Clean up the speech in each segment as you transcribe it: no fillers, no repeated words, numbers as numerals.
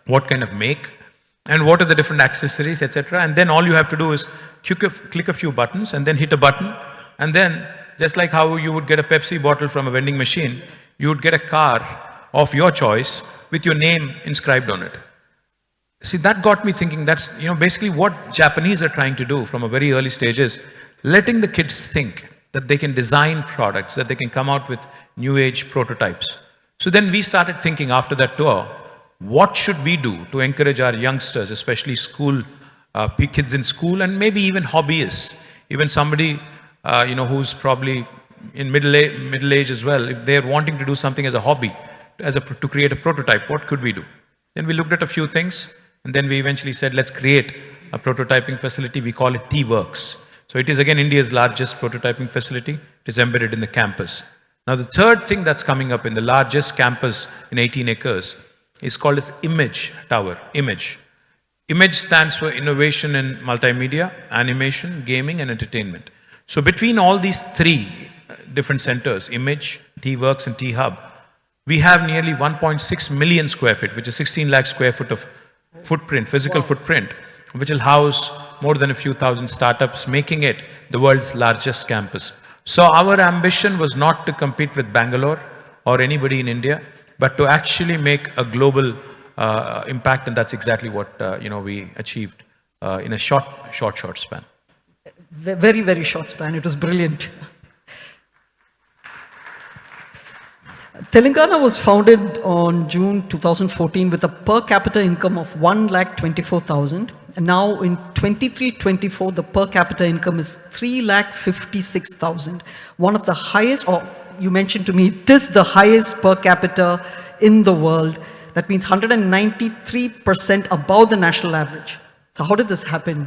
what kind of make, and what are the different accessories, etc. And then all you have to do is click a few buttons and then hit a button, and then just like how you would get a Pepsi bottle from a vending machine, you would get a car of your choice with your name inscribed on it. See, that got me thinking. That's, basically what Japanese are trying to do from a very early stage is letting the kids think that they can design products, that they can come out with new age prototypes. So then we started thinking after that tour, what should we do to encourage our youngsters, especially school kids in school, and maybe even hobbyists, even somebody who's probably in middle age as well, if they're wanting to do something as a hobby, to create a prototype, what could we do? Then we looked at a few things, and then we eventually said, let's create a prototyping facility. We call it TWorks. So it is again India's largest prototyping facility. It is embedded in the campus. Now the third thing that's coming up in the largest campus in 18 acres is called as Image Tower. Image. Image stands for Innovation in Multimedia, Animation, Gaming and Entertainment. So between all these three different centers, Image, TWorks and T-Hub, we have nearly 1.6 million square feet, which is 16 lakh square foot of footprint, physical footprint, which will house more than a few thousand startups, making it the world's largest campus. So our ambition was not to compete with Bangalore or anybody in India, but to actually make a global impact, and that's exactly what we achieved in a short span. Very, very short span. It was brilliant. Telangana was founded on June 2014 with a per capita income of 1,24,000. And now in 23-24, the per capita income is 3,56,000. One of the highest, or you mentioned to me, it is the highest per capita in the world. That means 193% above the national average. So how did this happen?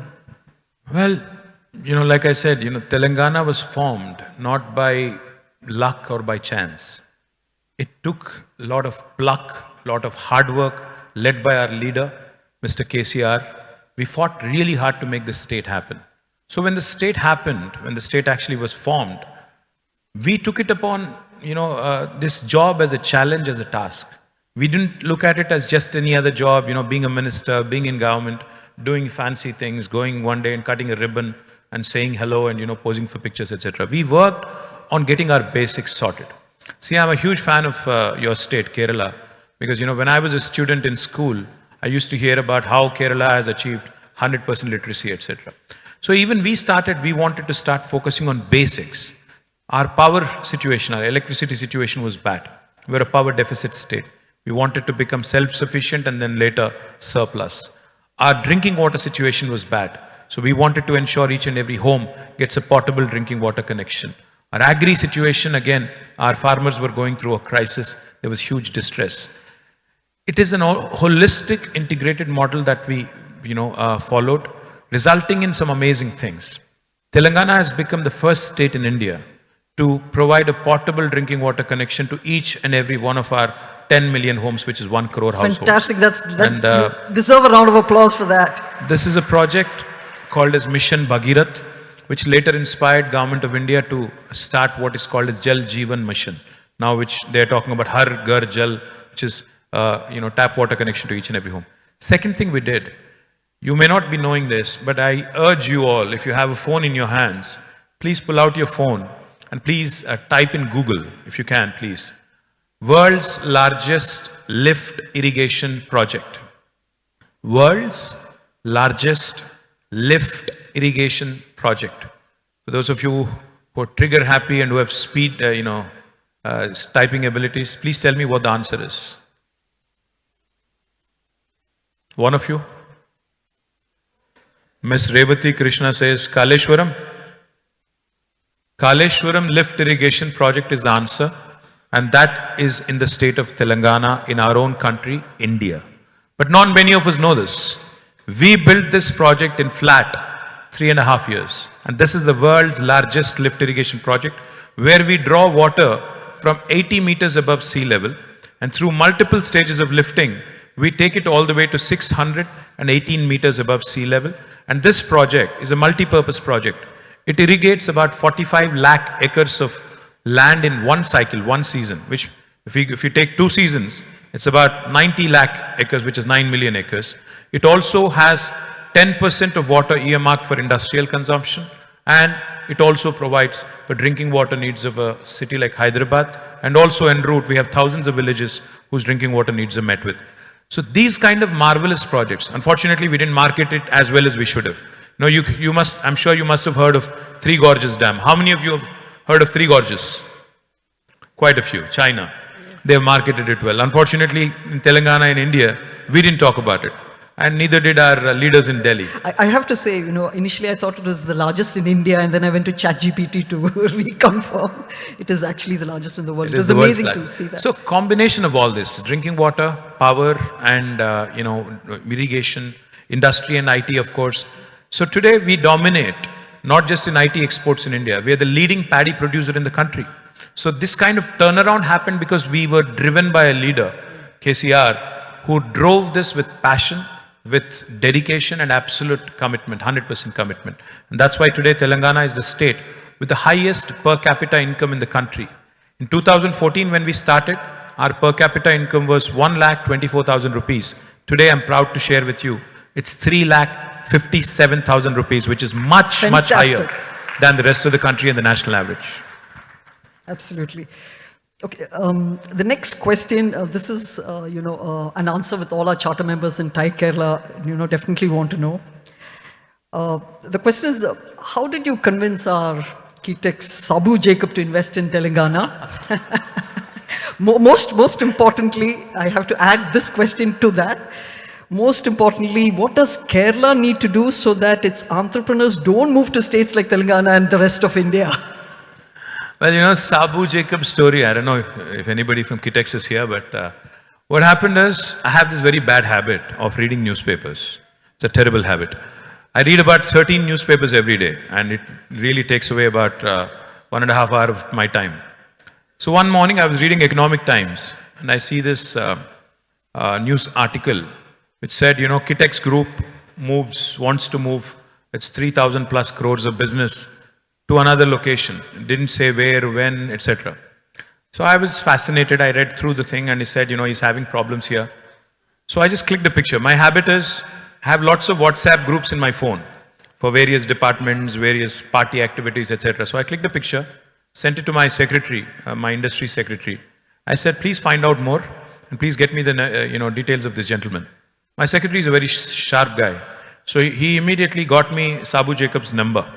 Well, like I said, Telangana was formed not by luck or by chance. It took a lot of pluck, a lot of hard work, led by our leader, Mr. KCR. We fought really hard to make this state happen. So when the state happened, when the state actually was formed, we took it upon, this job as a challenge, as a task. We didn't look at it as just any other job, being a minister, being in government, doing fancy things, going one day and cutting a ribbon and saying hello and, posing for pictures, etc. We worked on getting our basics sorted. See, I'm a huge fan of your state, Kerala, because, when I was a student in school, I used to hear about how Kerala has achieved 100% literacy, etc. So even we wanted to start focusing on basics. Our power situation, our electricity situation was bad. We were a power deficit state. We wanted to become self-sufficient and then later surplus. Our drinking water situation was bad. So we wanted to ensure each and every home gets a potable drinking water connection. Our agri situation, again, our farmers were going through a crisis. There was huge distress. It is a holistic, integrated model that we, followed, resulting in some amazing things. Telangana has become the first state in India to provide a potable drinking water connection to each and every one of our 10 million homes, which is 1 crore households. Fantastic. You deserve a round of applause for that. This is a project called as Mission Bhagirath, which later inspired Government of India to start what is called as Jal Jeevan Mission. Now, which they're talking about Har Ghar Jal, which is, tap water connection to each and every home. Second thing we did, you may not be knowing this, but I urge you all, if you have a phone in your hands, please pull out your phone and please type in Google, if you can, please. World's largest lift irrigation project. World's largest lift irrigation project. For those of you who are trigger happy and who have speed, typing abilities, please tell me what the answer is. One of you? Ms. Revati Krishna says, Kaleshwaram. Kaleshwaram lift irrigation project is the answer, and that is in the state of Telangana, in our own country, India. But not many of us know this. We built this project in flat 3.5 years. And this is the world's largest lift irrigation project, where we draw water from 80 meters above sea level, and through multiple stages of lifting, we take it all the way to 618 meters above sea level. And this project is a multi-purpose project. It irrigates about 45 lakh acres of land in one cycle, one season, which if you take 2 seasons, It's about 90 lakh acres, which is 9 million acres. It also has 10% of water earmarked for industrial consumption, and it also provides for drinking water needs of a city like Hyderabad. And also en route, we have thousands of villages whose drinking water needs are met with. So these kind of marvelous projects, unfortunately, we didn't market it as well as we should have. You must, I'm sure you must have heard of Three Gorges Dam. How many of you have heard of Three Gorges? Quite a few. China. They have marketed it well. Unfortunately, in Telangana and India, we didn't talk about it. And neither did our leaders in Delhi. I have to say, initially I thought it was the largest in India, and then I went to ChatGPT to reconfirm. It is actually the largest in the world. It was amazing to see that. So combination of all this, drinking water, power, and irrigation, industry and IT, of course. So today we dominate, not just in IT exports in India. We are the leading paddy producer in the country. So this kind of turnaround happened because we were driven by a leader, KCR, who drove this with passion, with dedication and absolute commitment, 100% commitment. And that's why today Telangana is the state with the highest per capita income in the country. In 2014, when we started, our per capita income was 1,24,000 rupees. Today, I'm proud to share with you, it's 3,57,000 rupees, which is much higher than the rest of the country and the national average. Absolutely. Okay, the next question, this is, an answer with all our charter members in TiEcon, definitely want to know. The question is, how did you convince our architect Sabu Jacob to invest in Telangana? Most importantly, I have to add this question to that. Most importantly, what does Kerala need to do so that its entrepreneurs don't move to states like Telangana and the rest of India? Well, Sabu Jacob's story, I don't know if anybody from Kitex is here, but what happened is, I have this very bad habit of reading newspapers. It's a terrible habit. I read about 13 newspapers every day, and it really takes away about 1.5 hours of my time. So one morning, I was reading Economic Times, and I see this news article, which said, Kitex Group wants to move its 3,000 plus crores of business to another location. It didn't say where, when, etc. So I was fascinated. I read through the thing and he said, he's having problems here. So I just clicked a picture. My habit is have lots of WhatsApp groups in my phone for various departments, various party activities, etc. So I clicked a picture, sent it to my secretary, my industry secretary. I said, please find out more and please get me the details of this gentleman. My secretary is a very sharp guy. So he immediately got me Sabu Jacob's number.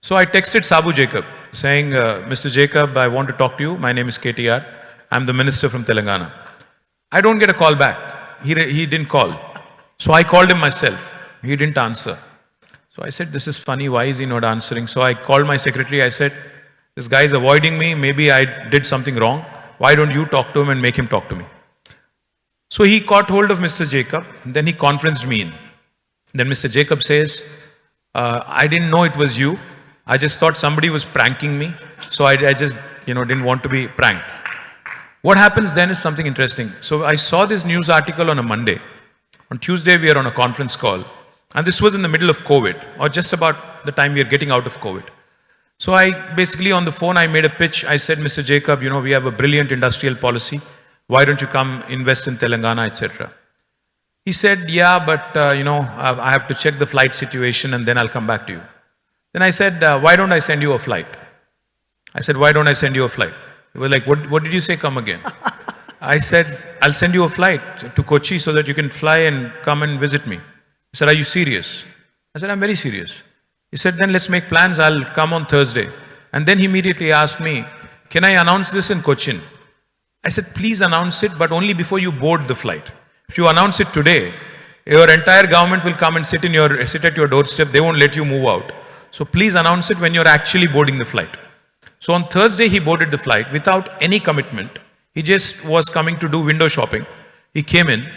So I texted Sabu Jacob saying, Mr. Jacob, I want to talk to you. My name is KTR. I'm the minister from Telangana. I don't get a call back. He didn't call. So I called him myself. He didn't answer. So I said, this is funny. Why is he not answering? So I called my secretary. I said, this guy is avoiding me. Maybe I did something wrong. Why don't you talk to him and make him talk to me? So he caught hold of Mr. Jacob. Then he conferenced me in. Then Mr. Jacob says, I didn't know it was you. I just thought somebody was pranking me. So I just, didn't want to be pranked. What happens then is something interesting. So I saw this news article on a Monday. On Tuesday, we are on a conference call. And this was in the middle of COVID, or just about the time we are getting out of COVID. So I basically on the phone, I made a pitch. I said, Mr. Jacob, we have a brilliant industrial policy. Why don't you come invest in Telangana, etc. He said, yeah, but, I have to check the flight situation and then I'll come back to you. Then I said, why don't I send you a flight? I said, why don't I send you a flight? He was like, what did you say, come again? I said, I'll send you a flight to Kochi so that you can fly and come and visit me. He said, are you serious? I said, I'm very serious. He said, then let's make plans. I'll come on Thursday. And then he immediately asked me, can I announce this in Cochin? I said, please announce it, but only before you board the flight. If you announce it today, your entire government will come and sit at your doorstep. They won't let you move out. So please announce it when you're actually boarding the flight. So on Thursday, he boarded the flight without any commitment. He just was coming to do window shopping. He came in.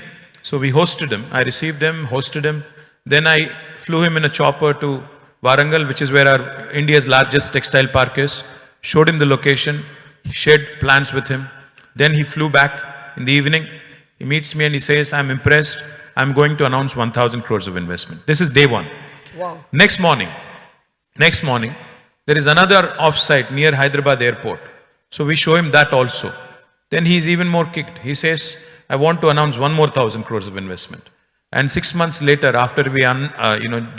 So we hosted him. I received him, hosted him. Then I flew him in a chopper to Warangal, which is where our India's largest textile park is. Showed him the location. He shared plans with him. Then he flew back in the evening. He meets me and he says, I'm impressed. I'm going to announce 1,000 crores of investment. This is day one. Wow. Next morning, there is another offsite near Hyderabad airport. So we show him that also. Then he's even more kicked. He says, I want to announce one more 1,000 crores of investment. And 6 months later, after we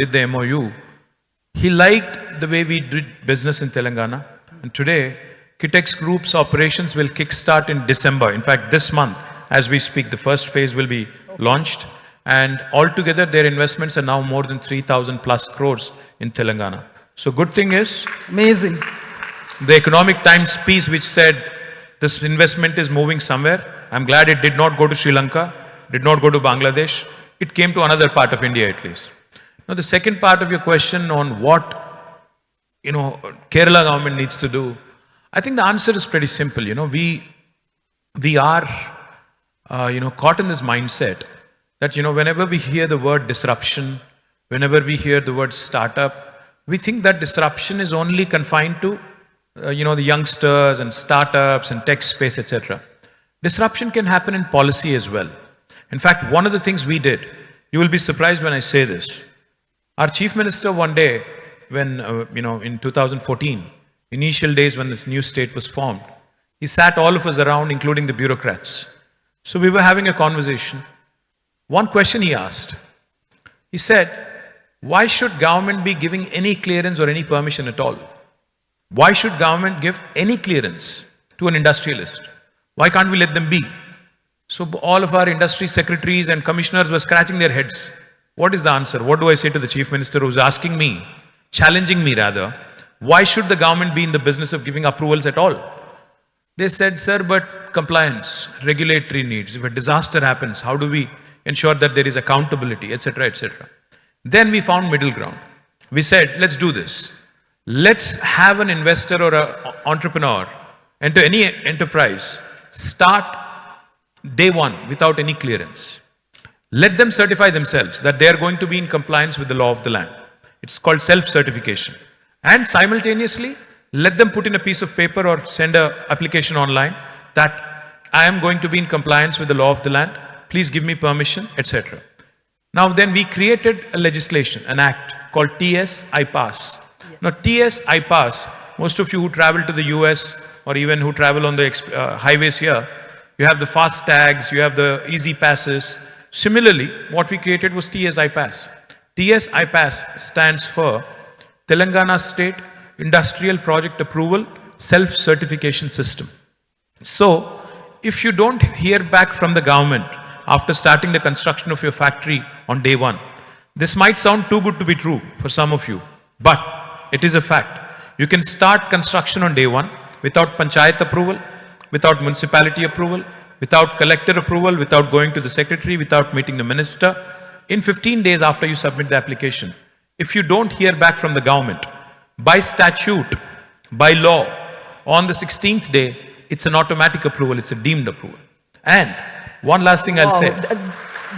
did the MOU, he liked the way we did business in Telangana. And today, Kitex Group's operations will kickstart in December. In fact, this month, as we speak, the first phase will be launched. And altogether, their investments are now more than 3,000 plus crores in Telangana. So good thing is, Amazing. the Economic Times piece which said this investment is moving somewhere, I'm glad it did not go to Sri Lanka, did not go to Bangladesh. It came to another part of India at least. Now the second part of your question on what, Kerala government needs to do, I think the answer is pretty simple. We are, caught in this mindset that, whenever we hear the word disruption, whenever we hear the word startup, we think that disruption is only confined to, the youngsters and startups and tech space, etc. Disruption can happen in policy as well. In fact, one of the things we did, you will be surprised when I say this. Our chief minister one day, when, in 2014, initial days when this new state was formed, he sat all of us around, including the bureaucrats. So we were having a conversation. One question he asked, he said, why should government be giving any clearance or any permission at all? Why should government give any clearance to an industrialist? Why can't we let them be? So all of our industry secretaries and commissioners were scratching their heads. What is the answer? What do I say to the chief minister who's asking me, challenging me rather, why should the government be in the business of giving approvals at all? They said, sir, but compliance, regulatory needs, if a disaster happens, how do we ensure that there is accountability, etc., etc. Then we found middle ground. We said, let's do this. Let's have an investor or an entrepreneur enter any enterprise, start day one without any clearance. Let them certify themselves that they are going to be in compliance with the law of the land. It's called self-certification. And simultaneously, let them put in a piece of paper or send an application online that I am going to be in compliance with the law of the land. Please give me permission, etc. Now then we created a legislation, an act called TS-IPASS. Now TS-IPASS, most of you who travel to the US or even who travel on the highways here, you have the fast tags, you have the easy passes. Similarly, what we created was TS-IPASS. TS-IPASS stands for Telangana State Industrial Project Approval Self-Certification System. So, if you don't hear back from the government after starting the construction of your factory on day one, this might sound too good to be true for some of you, but it is a fact. You can start construction on day one without panchayat approval, without municipality approval, without collector approval, without going to the secretary, without meeting the minister. In 15 days after you submit the application, if you don't hear back from the government, by statute, by law, on the 16th day, it's an automatic approval, it's a deemed approval. And one last thing I'll say.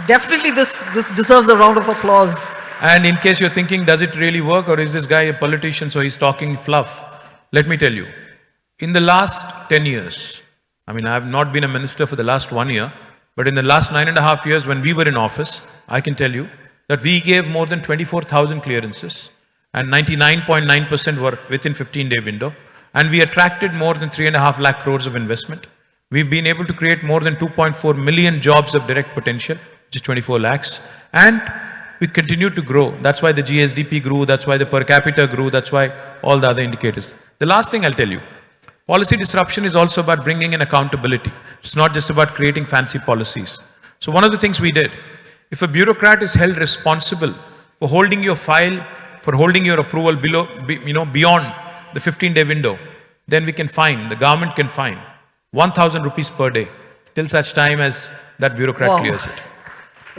Definitely this deserves a round of applause. And in case you're thinking, does it really work or is this guy a politician so he's talking fluff? Let me tell you, in the last 10 years, I have not been a minister for the last 1 year, but in the last 9.5 years when we were in office, I can tell you that we gave more than 24,000 clearances and 99.9% were within 15-day window. And we attracted more than 3.5 lakh crores of investment. We've been able to create more than 2.4 million jobs of direct potential, which is 24 lakhs. And we continue to grow. That's why the GSDP grew, that's why the per capita grew, that's why all the other indicators. The last thing I'll tell you, policy disruption is also about bringing in accountability. It's not just about creating fancy policies. So one of the things we did, if a bureaucrat is held responsible for holding your file, for holding your approval beyond the 15-day window, then we can fine, the government can fine 1,000 rupees per day till such time as that bureaucrat clears it.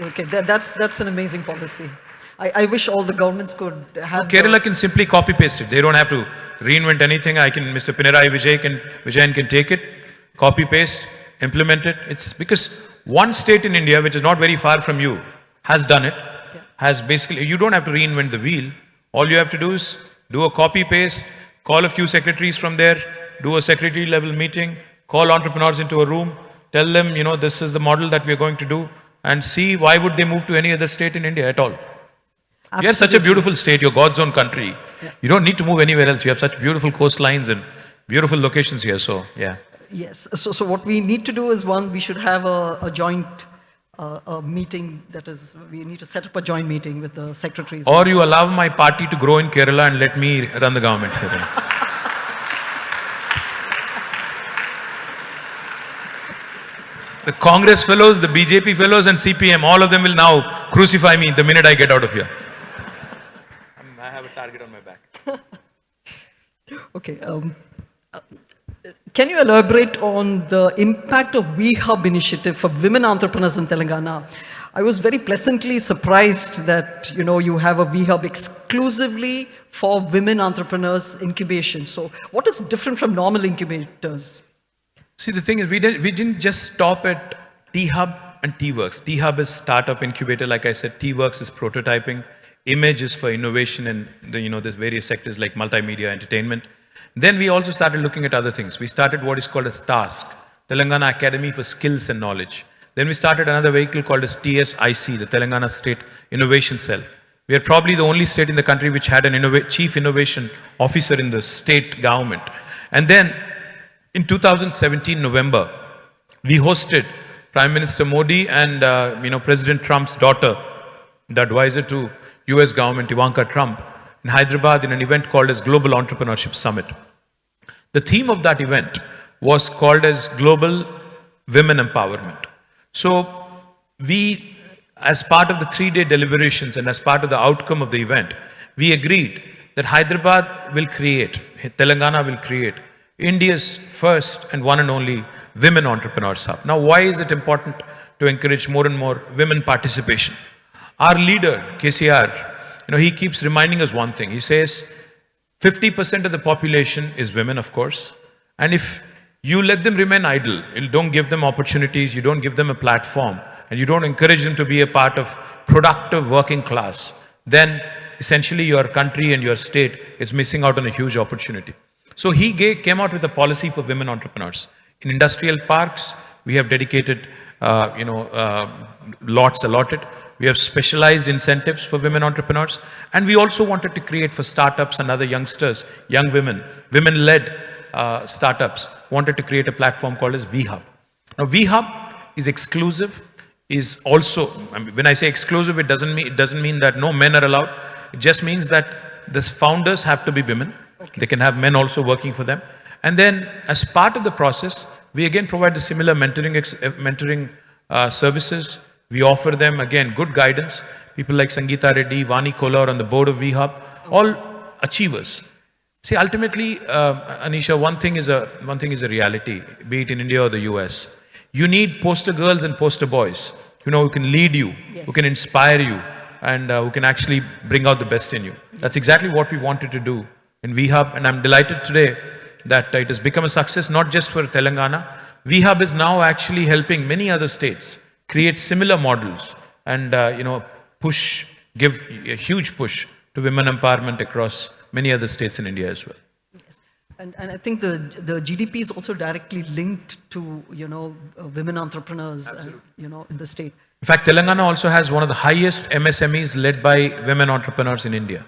Okay, that's an amazing policy. I wish all the governments could have... Kerala can simply copy paste it. They don't have to reinvent anything. Mr. Pinarayi Vijayan can take it, copy paste, implement it. It's because one state in India, which is not very far from you, has done it, has basically, you don't have to reinvent the wheel. All you have to do is do a copy paste, call a few secretaries from there, do a secretary level meeting, call entrepreneurs into a room, tell them, this is the model that we're going to do, and see why would they move to any other state in India at all. Absolutely. You're such a beautiful state, you're God's own country. Yeah. You don't need to move anywhere else. You have such beautiful coastlines and beautiful locations here, so yeah. Yes. So what we need to do is, one, we should have a joint a meeting. That is, we need to set up a joint meeting with the secretaries. Or you allow my party to grow in Kerala and let me run the government here. The Congress fellows, the BJP fellows and CPM, all of them will now crucify me the minute I get out of here. I have a target on my back. Okay. Can you elaborate on the impact of WeHub initiative for women entrepreneurs in Telangana? I was very pleasantly surprised that, you have a WeHub exclusively for women entrepreneurs incubation. So what is different from normal incubators? See, the thing is, we didn't just stop at T-Hub and T-Works. T-Hub is startup incubator, like I said. T-Works is prototyping. Image is for innovation in there's various sectors like multimedia, entertainment. Then we also started looking at other things. We started what is called as TASK, Telangana Academy for Skills and Knowledge. Then we started another vehicle called as TSIC, the Telangana State Innovation Cell. We are probably the only state in the country which had an chief innovation officer in the state government. And then in 2017 November, we hosted Prime Minister Modi and President Trump's daughter, the advisor to US government, Ivanka Trump, in Hyderabad in an event called as Global Entrepreneurship Summit. The theme of that event was called as Global Women Empowerment. So we, as part of the 3-day deliberations and as part of the outcome of the event, we agreed that Hyderabad will create, Telangana will create India's first and one and only Women Entrepreneurs Hub. Now, why is it important to encourage more and more women participation? Our leader, KTR, he keeps reminding us one thing. He says, 50% of the population is women, of course. And if you let them remain idle, you don't give them opportunities, you don't give them a platform, and you don't encourage them to be a part of productive working class, then essentially your country and your state is missing out on a huge opportunity. So he came out with a policy for women entrepreneurs. In industrial parks, we have dedicated, lots allotted. We have specialized incentives for women entrepreneurs. And we also wanted to create for startups and other youngsters, young women, women-led startups, wanted to create a platform called as WeHub. Now, WeHub is exclusive, is also, when I say exclusive, it doesn't mean that no men are allowed. It just means that the founders have to be women. Okay. They can have men also working for them. And then as part of the process, we again provide the similar mentoring services. We offer them, again, good guidance. People like Sangeeta Reddy, Vani Kola are on the board of WeHub, all achievers. See, ultimately, Anisha, one thing is a reality, be it in India or the US. You need poster girls and poster boys, who can lead you, yes, who can inspire you, and who can actually bring out the best in you. That's exactly what we wanted to do in WeHub, and I'm delighted today that it has become a success, not just for Telangana. WeHub is now actually helping many other states create similar models and, give a huge push to women empowerment across many other states in India as well. Yes. And I think the GDP is also directly linked to, women entrepreneurs, in the state. In fact, Telangana also has one of the highest MSMEs led by women entrepreneurs in India.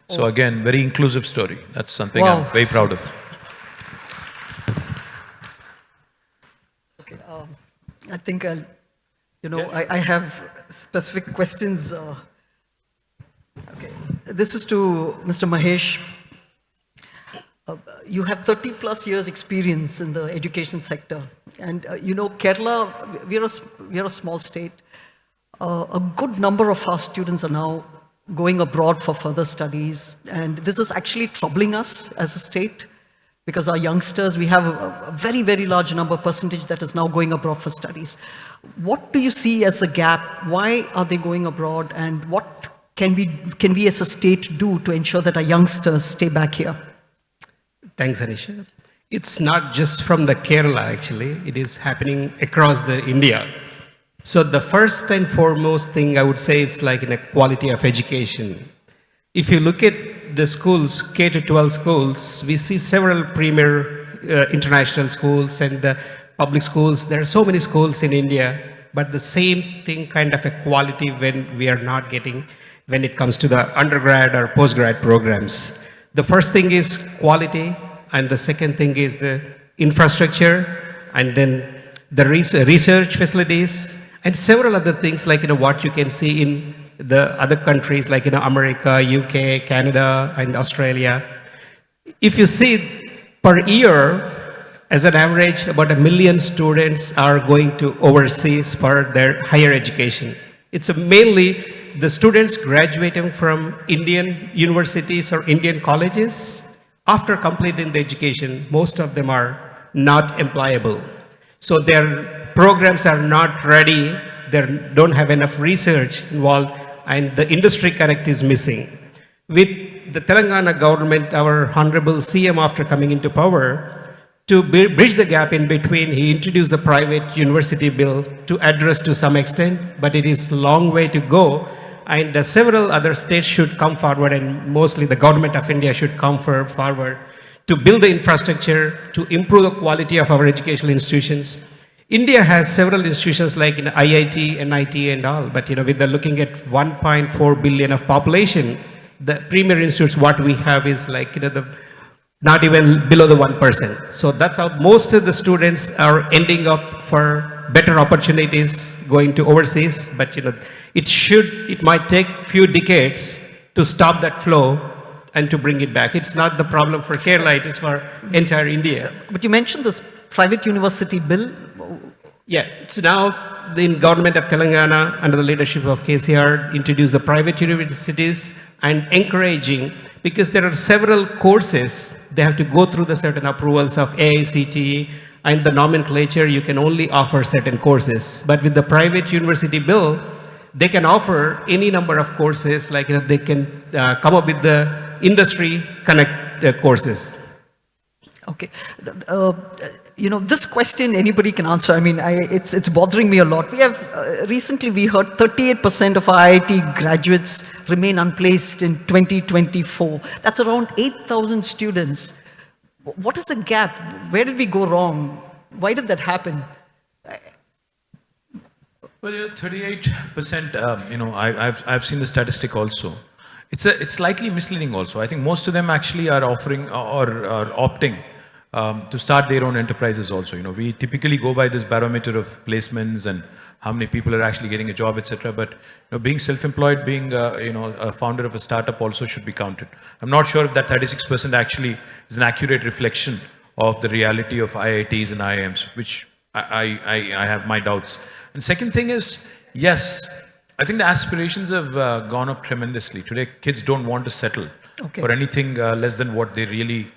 So again, very inclusive story. That's something I'm very proud of. Okay, I think I'll, I have specific questions. Okay, this is to Mr. Mahesh. You have 30 plus years experience in the education sector. And Kerala, we are a small state. A good number of our students are now going abroad for further studies. And this is actually troubling us as a state because our youngsters, we have a very, very large percentage that is now going abroad for studies. What do you see as a gap? Why are they going abroad? And what can we as a state do to ensure that our youngsters stay back here? Thanks, Anisha. It's not just from the Kerala, actually. It is happening across the India. So the first and foremost thing I would say is like in a quality of education. If you look at the schools, K to 12 schools, we see several premier international schools and the public schools. There are so many schools in India, but the same thing kind of a quality when we are not getting when it comes to the undergrad or postgrad programs. The first thing is quality, and the second thing is the infrastructure, and then the research facilities, and several other things like what you can see in the other countries like America, UK, Canada, and Australia. If you see per year, as an average, about 1 million students are going to overseas for their higher education. It's mainly the students graduating from Indian universities or Indian colleges. After completing the education, most of them are not employable. So their programs are not ready, they don't have enough research involved, and the industry connect is missing. With the Telangana government, our Honorable CM, after coming into power, to bridge the gap in between, he introduced the private university bill to address to some extent, but it is a long way to go. And several other states should come forward, and mostly the government of India should come forward to build the infrastructure, to improve the quality of our educational institutions. India has several institutions like IIT, NIT and all, but with the looking at 1.4 billion of population, the premier institutes what we have is like not even below the 1%. So that's how most of the students are ending up for better opportunities going to overseas, but it might take few decades to stop that flow and to bring it back. It's not the problem for Kerala, it is for entire India. But you mentioned this private university bill. Yeah, it's now the government of Telangana under the leadership of KCR introduced the private universities and encouraging, because there are several courses, they have to go through the certain approvals of AICTE and the nomenclature, you can only offer certain courses. But with the private university bill, they can offer any number of courses, like they can come up with the industry connect courses. Okay. This question anybody can answer. I mean, it's bothering me a lot. We have, recently we heard 38% of IIT graduates remain unplaced in 2024. That's around 8,000 students. What is the gap? Where did we go wrong? Why did that happen? Well, 38%, I've seen the statistic also. It's slightly misleading also. I think most of them actually are offering or are opting to start their own enterprises also. We typically go by this barometer of placements and how many people are actually getting a job, etc. But being self-employed, being a founder of a startup also should be counted. I'm not sure if that 36% actually is an accurate reflection of the reality of IITs and IIMs, which I have my doubts. And second thing is, yes, I think the aspirations have gone up tremendously. Today, kids don't want to settle for anything less than what they really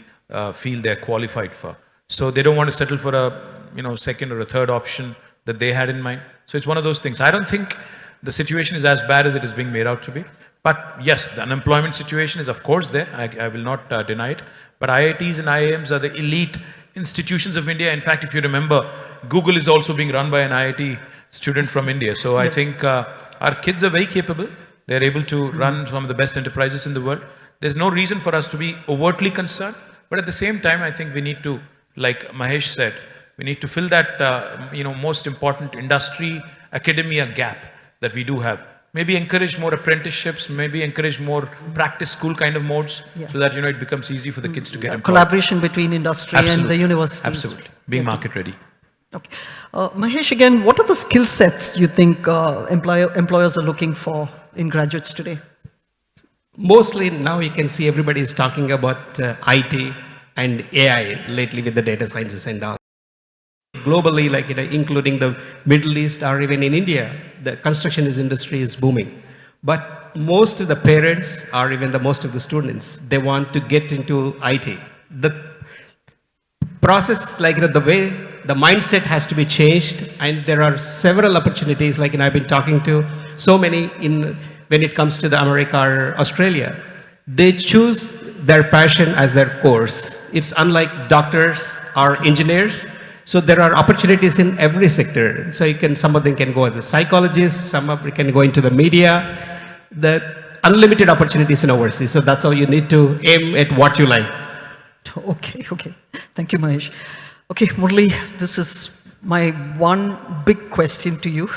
feel they're qualified for. So they don't want to settle for a second or a third option that they had in mind. So it's one of those things. I don't think the situation is as bad as it is being made out to be. But yes, the unemployment situation is of course there. I will not deny it. But IITs and IIMs are the elite institutions of India. In fact, if you remember, Google is also being run by an IIT student from India. So I think our kids are very capable. They're able to run some of the best enterprises in the world. There's no reason for us to be overtly concerned. But at the same time, I think we need to, like Mahesh said, we need to fill that most important industry academia gap that we do have. Maybe encourage more apprenticeships, maybe encourage more practice school kind of modes, so that it becomes easy for the kids to get employed. Collaboration between industry and the universities. Absolutely. Being market ready. Okay. Mahesh, again, what are the skill sets you think employers are looking for in graduates today? Mostly now you can see everybody is talking about IT and AI lately with the data sciences and all. Globally, like including the Middle East or even in India, the construction industry is booming. But most of the parents or even most of the students, they want to get into IT. The process, like the way the mindset has to be changed, and there are several opportunities, like I've been talking to so many when it comes to the America or Australia. They choose their passion as their course. It's unlike doctors or engineers. So there are opportunities in every sector. So some of them can go as a psychologist, some of them can go into the media. The unlimited opportunities in overseas. So that's how you need to aim at what you like. Okay. Thank you, Mahesh. Okay, Murli, this is my one big question to you.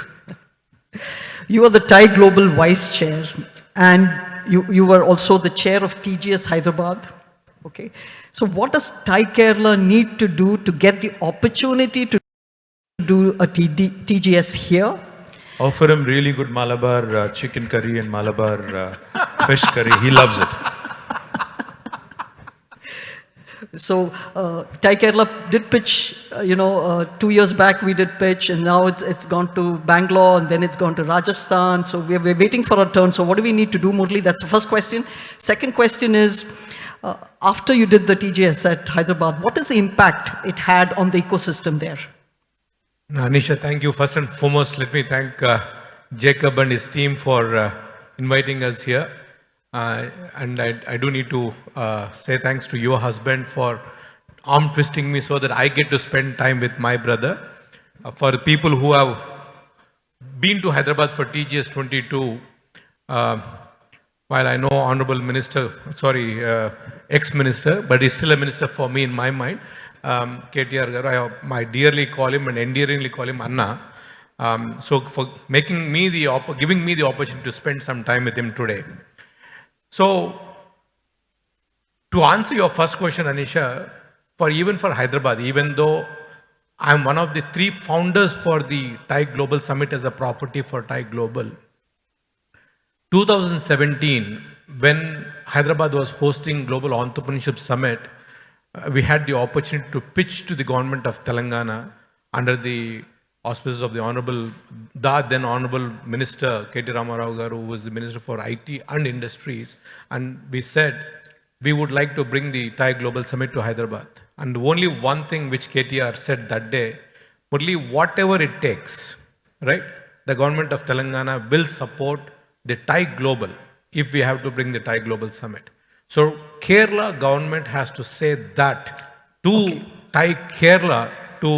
You are the TiE Global Vice Chair, and you were also the chair of TGS Hyderabad. Okay, so what does TiE Kerala need to do to get the opportunity to do a TGS here? Offer him really good Malabar chicken curry and Malabar fish curry. He loves it. So, TiE Kerala did pitch, 2 years back we did pitch, and now it's gone to Bangalore, and then it's gone to Rajasthan. So we're waiting for our turn. So what do we need to do, Murli? That's the first question. Second question is, after you did the TGS at Hyderabad, what is the impact it had on the ecosystem there? Anisha, thank you. First and foremost, let me thank Jacob and his team for inviting us here. And I do need to say thanks to your husband for arm twisting me so that I get to spend time with my brother. For the people who have been to Hyderabad for TGS 22, while I know Honorable Minister, ex-minister, but he's still a minister for me in my mind, KTR garu, I dearly call him and endearingly call him Anna. So for giving me the opportunity to spend some time with him today. So, to answer your first question, Anisha, even for Hyderabad, even though I'm one of the 3 founders for the TiE Global Summit as a property for TiE Global, 2017, when Hyderabad was hosting Global Entrepreneurship Summit, we had the opportunity to pitch to the government of Telangana under the auspices of the then Honorable Minister KTR Garu, who was the Minister for IT and Industries, and we said we would like to bring the TiE Global Summit to Hyderabad. And only one thing which KTR said that day, Murli, whatever it takes, right? The government of Telangana will support the TiE Global if we have to bring the TiE Global Summit. So Kerala government has to say that to TiE Kerala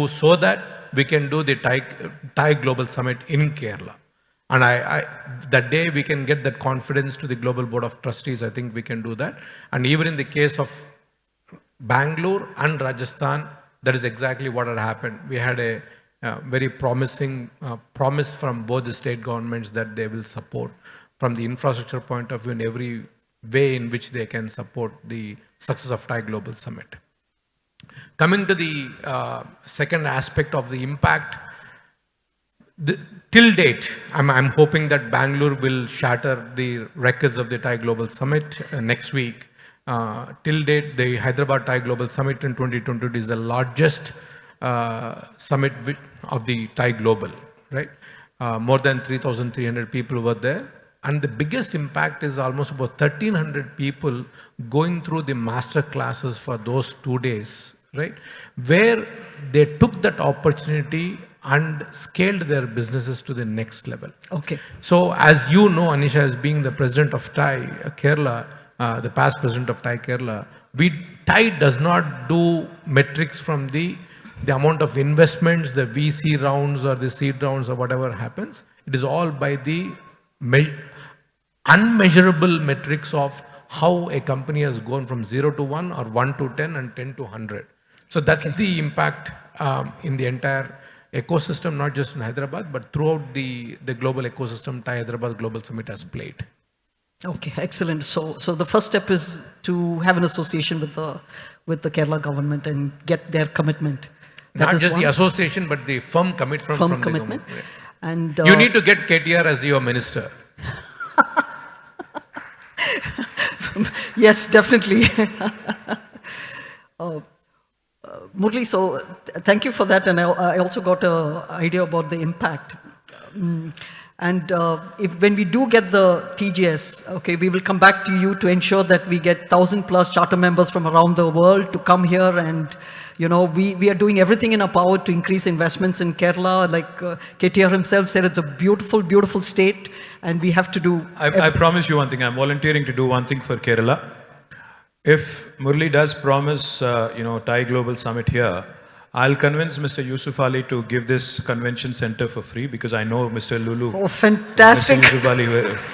so that we can do the TiE Global Summit in Kerala. And that day we can get that confidence to the Global Board of Trustees. I think we can do that. And even in the case of Bangalore and Rajasthan, that is exactly what had happened. We had a very promising promise from both the state governments that they will support from the infrastructure point of view in every way in which they can support the success of TiE Global Summit. Coming to the second aspect of the impact, till date, I'm hoping that Bangalore will shatter the records of the TiE Global Summit next week. Till date, the Hyderabad TiE Global Summit in 2022 is the largest summit of the TiE Global, right? More than 3,300 people were there. And the biggest impact is almost about 1,300 people going through the master classes for those 2 days, right? Where they took that opportunity and scaled their businesses to the next level. Okay. So as you know, Anisha, as being the president of TiE Kerala, the past president of TiE Kerala, TiE does not do metrics from the amount of investments, the VC rounds or the seed rounds or whatever happens. It is all by the unmeasurable metrics of how a company has gone from 0 to 1 or 1 to 10 and 10 to 100. So that's the impact in the entire ecosystem, not just in Hyderabad, but throughout the global ecosystem TiE Hyderabad Global Summit has played. Okay, excellent. So the first step is to have an association with the Kerala government and get their commitment. Not just the association, but the firm commitment from the commitment. government. And you need to get KTR as your minister. Yes, definitely. Murli, so thank you for that. And I also got an idea about the impact. And when we do get the TGS, okay, we will come back to you to ensure that we get 1,000+ charter members from around the world to come here. And, we are doing everything in our power to increase investments in Kerala. Like KTR himself said, it's a beautiful, beautiful state. And we have to do... I promise you one thing. I'm volunteering to do one thing for Kerala. If Murli does promise, TiE Global Summit here, I'll convince Mr. Yusuf Ali to give this convention center for free because I know Mr. Lulu. Oh, fantastic. Mr. Yusuf Ali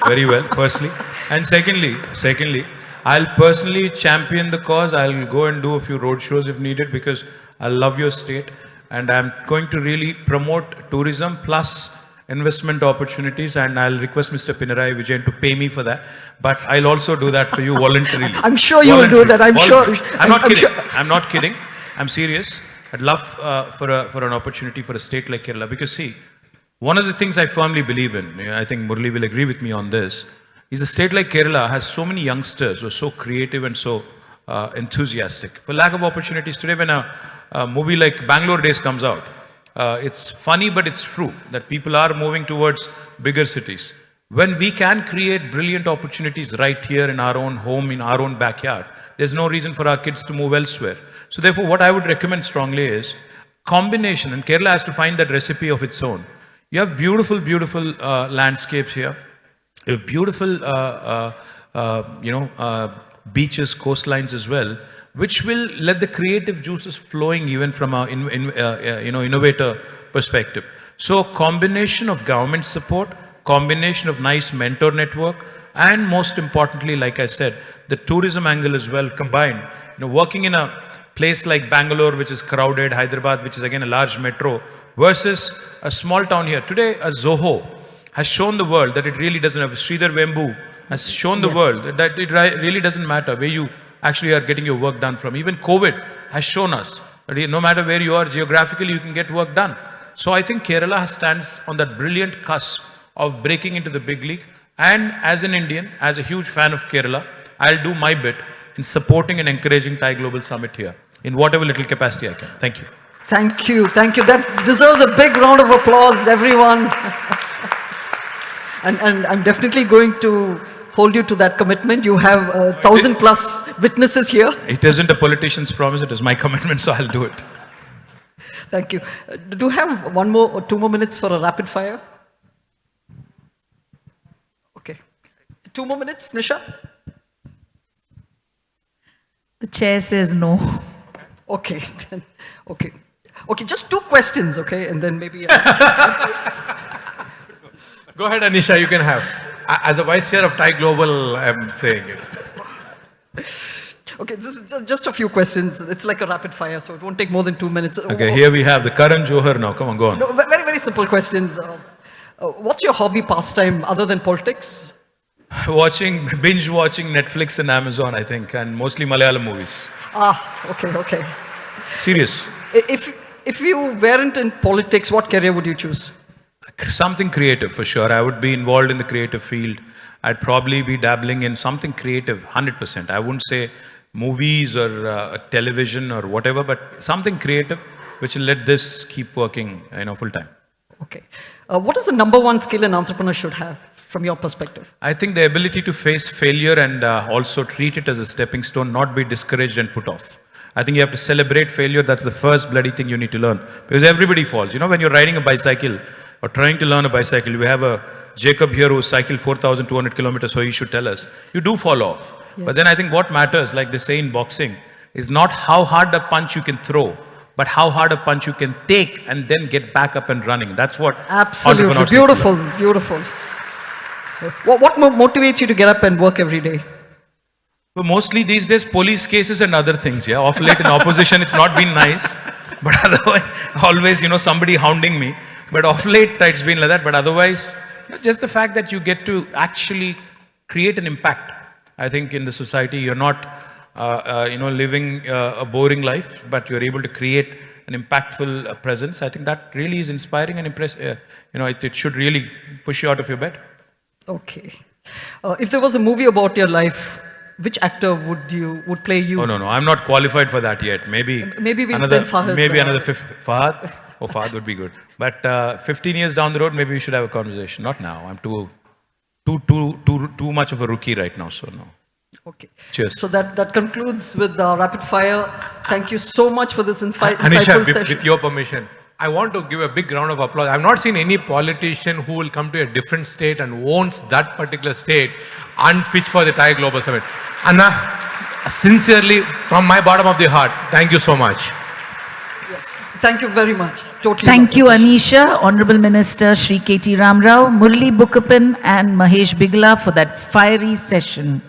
very well, firstly. And secondly, I'll personally champion the cause. I'll go and do a few road shows if needed because I love your state. And I'm going to really promote tourism plus investment opportunities. And I'll request Mr. Pinarayi Vijayan to pay me for that. But I'll also do that for you voluntarily. I'm sure you will do that. I'm sure. I'm not kidding. I'm not kidding. I'm serious. I'd love for an opportunity for a state like Kerala, because see, one of the things I firmly believe in, I think Murli will agree with me on this, is a state like Kerala has so many youngsters who are so creative and so enthusiastic. For lack of opportunities today, when a movie like Bangalore Days comes out, it's funny, but it's true that people are moving towards bigger cities. When we can create brilliant opportunities right here in our own home, in our own backyard, there's no reason for our kids to move elsewhere. So therefore, what I would recommend strongly is combination, and Kerala has to find that recipe of its own. You have beautiful, beautiful landscapes here. You have beautiful, beaches, coastlines as well, which will let the creative juices flowing even from our innovator perspective. So combination of government support, combination of nice mentor network, and most importantly, like I said, the tourism angle as well combined. Working in a place like Bangalore, which is crowded, Hyderabad, which is again a large metro, versus a small town here. Today, a Zoho has shown the world that it really doesn't have. Sridhar Vembu has shown the world that it really doesn't matter where you actually are getting your work done from. Even COVID has shown us that no matter where you are geographically, you can get work done. So I think Kerala stands on that brilliant cusp of breaking into the big league. And as an Indian, as a huge fan of Kerala, I'll do my bit in supporting and encouraging TiE Global Summit here in whatever little capacity I can. Thank you. Thank you, thank you. That deserves a big round of applause, everyone. and I'm definitely going to hold you to that commitment. You have 1,000+ witnesses here. It isn't a politician's promise, it is my commitment, so I'll do it. Thank you. Do you have 1 more or 2 more minutes for a rapid fire? Okay. 2 more minutes, Nisha? The chair says no. Okay, then, okay. Okay, just 2 questions, okay, and then maybe... Go ahead, Anisha, you can have. As a vice chair of TiE Global, I'm saying it. Okay, this is just a few questions. It's like a rapid fire, so it won't take more than 2 minutes. Okay, here we have the Karan Johar now. Come on, go on. No, very, very simple questions. What's your hobby pastime other than politics? Binge watching Netflix and Amazon, I think, and mostly Malayalam movies. Okay. Serious. If you weren't in politics, what career would you choose? Something creative, for sure. I would be involved in the creative field. I'd probably be dabbling in something creative, 100%. I wouldn't say movies or television or whatever, but something creative which will let this keep working, full time. Okay. What is the #1 skill an entrepreneur should have from your perspective? I think the ability to face failure and also treat it as a stepping stone, not be discouraged and put off. I think you have to celebrate failure. That's the first bloody thing you need to learn. Because everybody falls. When you're riding a bicycle or trying to learn a bicycle, we have a Jacob here who cycled 4,200 kilometers, so he should tell us. You do fall off. Yes. But then I think what matters, like they say in boxing, is not how hard a punch you can throw, but how hard a punch you can take and then get back up and running. That's what... Absolutely. Beautiful. What motivates you to get up and work every day? Well, mostly these days, police cases and other things, yeah. Of late in opposition, it's not been nice. But otherwise, always, somebody hounding me. But of late, it's been like that. But otherwise, just the fact that you get to actually create an impact, I think, in the society. You're not, living a boring life, but you're able to create an impactful presence. I think that really is inspiring and impressive. It should really push you out of your bed. Okay. If there was a movie about your life, which actor would play you? Oh, no. I'm not qualified for that yet. Maybe we'll send Fahad. Maybe another Fahad. Oh, Fahad would be good. But 15 years down the road, maybe we should have a conversation. Not now. I'm too much of a rookie right now. So no. Okay. Cheers. So that concludes with the rapid fire. Thank you so much for this insightful Anisha, session. with your permission, I want to give a big round of applause. I've not seen any politician who will come to a different state and owns that particular state and pitch for the TiE Global Summit. Anna, sincerely, from my bottom of the heart, thank you so much. Yes, thank you very much. Totally. Thank you, Anisha, Honorable Minister Shri KT Ramrao, Murli Bukapan and Mahesh Bigla for that fiery session.